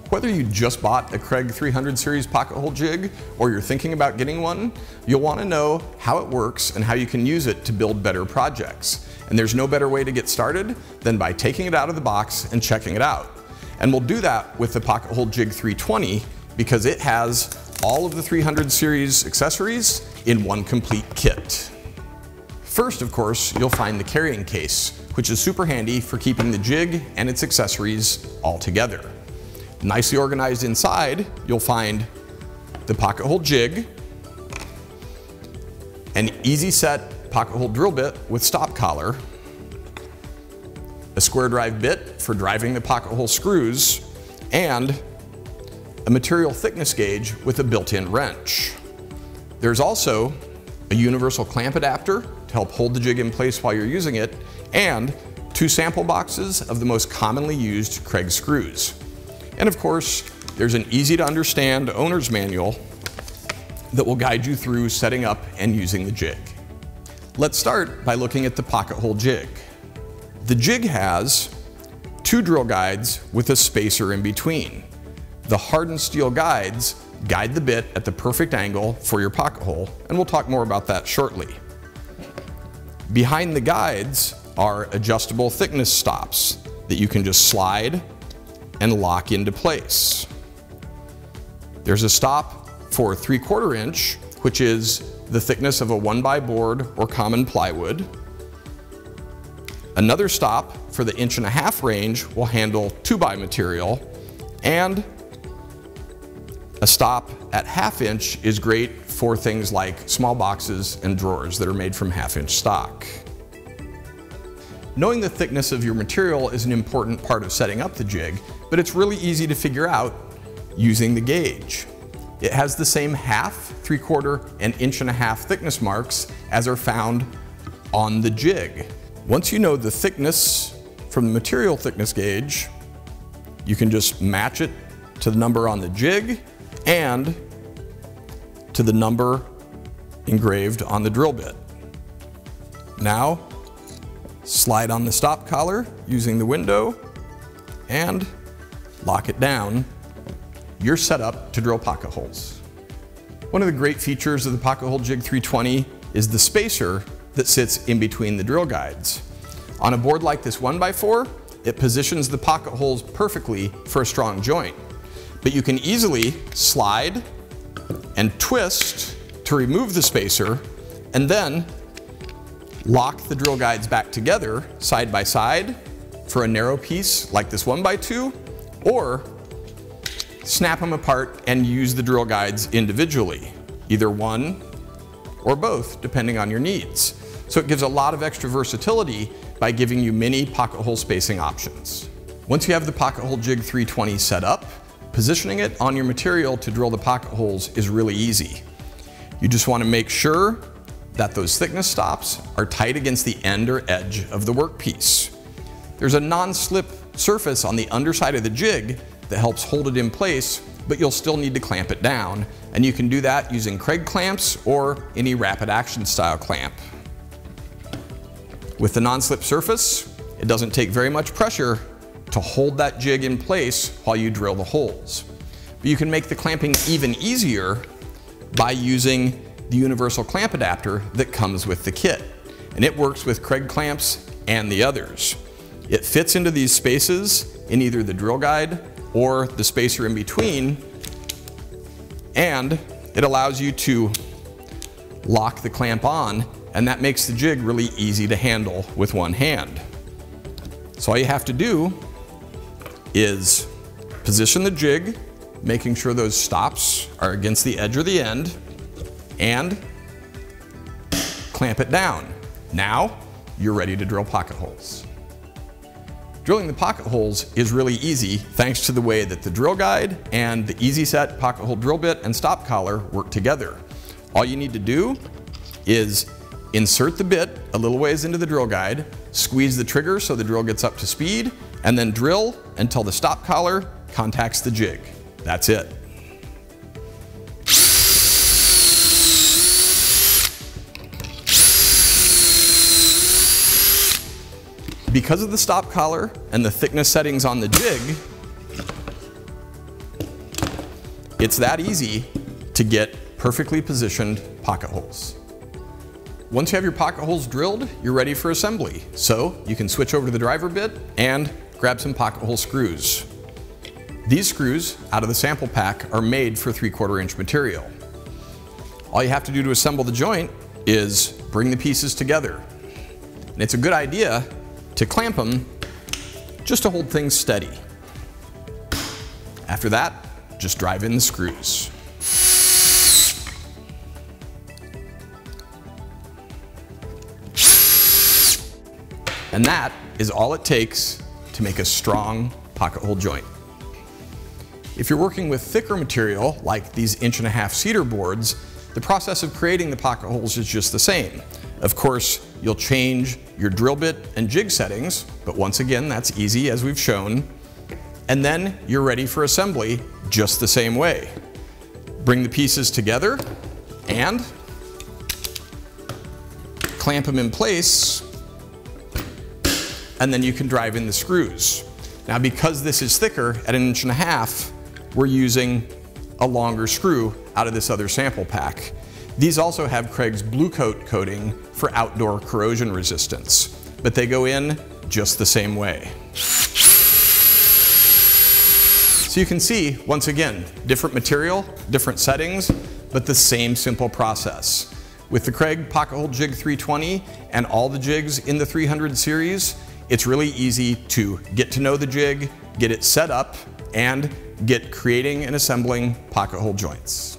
Whether you just bought a Kreg 300 series Pocket-Hole Jig or you're thinking about getting one, you'll want to know how it works and how you can use it to build better projects. And there's no better way to get started than by taking it out of the box and checking it out. And we'll do that with the Pocket-Hole Jig 320 because it has all of the 300 series accessories in one complete kit. First, of course, you'll find the carrying case, which is super handy for keeping the jig and its accessories all together. Nicely organized inside, you'll find the Pocket-Hole Jig, an easy set Pocket-Hole drill bit with stop collar, a square drive bit for driving the Pocket-Hole screws, and a material thickness gauge with a built-in wrench. There's also a universal clamp adapter to help hold the jig in place while you're using it, and 2 sample boxes of the most commonly used Kreg screws. And of course, there's an easy to understand owner's manual that will guide you through setting up and using the jig. Let's start by looking at the Pocket-Hole Jig. The jig has 2 drill guides with a spacer in between. The hardened steel guides guide the bit at the perfect angle for your pocket hole, and we'll talk more about that shortly. Behind the guides are adjustable thickness stops that you can just slide and lock into place. There's a stop for 3/4 inch, which is the thickness of a 1x board or common plywood. Another stop for the 1.5 inch range will handle 2x material, and a stop at 1/2 inch is great for things like small boxes and drawers that are made from 1/2 inch stock. Knowing the thickness of your material is an important part of setting up the jig, but it's really easy to figure out using the gauge. It has the same 1/2, 3/4, and 1.5 inch thickness marks as are found on the jig. Once you know the thickness from the material thickness gauge, you can just match it to the number on the jig and to the number engraved on the drill bit. Now, slide on the stop collar using the window and lock it down. You're set up to drill pocket holes. One of the great features of the Pocket-Hole Jig 320 is the spacer that sits in between the drill guides. On a board like this 1x4, it positions the pocket holes perfectly for a strong joint. But you can easily slide and twist to remove the spacer and then lock the drill guides back together side by side for a narrow piece like this 1x2, or snap them apart and use the drill guides individually, either one or both depending on your needs. So it gives a lot of extra versatility by giving you many pocket hole spacing options. Once you have the Pocket-Hole Jig 320 set up, positioning it on your material to drill the pocket holes is really easy. You just want to make sure that those thickness stops are tight against the end or edge of the workpiece. There's a non-slip surface on the underside of the jig that helps hold it in place, but you'll still need to clamp it down, and you can do that using Kreg clamps or any rapid action style clamp. With the non-slip surface, it doesn't take very much pressure to hold that jig in place while you drill the holes. But you can make the clamping even easier by using the universal clamp adapter that comes with the kit. And it works with Kreg clamps and the others. It fits into these spaces in either the drill guide or the spacer in between, and it allows you to lock the clamp on, and that makes the jig really easy to handle with one hand. So all you have to do is position the jig, making sure those stops are against the edge or the end, and clamp it down. Now, you're ready to drill pocket holes. Drilling the pocket holes is really easy thanks to the way that the drill guide and the easy set pocket hole drill bit and stop collar work together. All you need to do is insert the bit a little ways into the drill guide, squeeze the trigger so the drill gets up to speed, and then drill until the stop collar contacts the jig. That's it. Because of the stop collar and the thickness settings on the jig, It's that easy to get perfectly positioned pocket holes. Once you have your pocket holes drilled, you're ready for assembly. So you can switch over to the driver bit and grab some pocket hole screws. These screws out of the sample pack are made for 3/4 inch material. All you have to do to assemble the joint is bring the pieces together. And it's a good idea to clamp them just to hold things steady. After that, just drive in the screws. And that is all it takes to make a strong pocket hole joint. If you're working with thicker material, like these 1.5" cedar boards, the process of creating the pocket holes is just the same. Of course, you'll change your drill bit and jig settings, but once again, that's easy as we've shown. And then you're ready for assembly just the same way. Bring the pieces together and clamp them in place, and then you can drive in the screws. Now, because this is thicker at 1.5", we're using a longer screw out of this other sample pack. These also have Kreg's Blue Coat coating for outdoor corrosion resistance, but they go in just the same way. So you can see, once again, different material, different settings, but the same simple process. With the Kreg Pocket-Hole Jig 320 and all the jigs in the 300 series, it's really easy to get to know the jig, get it set up, and get creating and assembling pocket hole joints.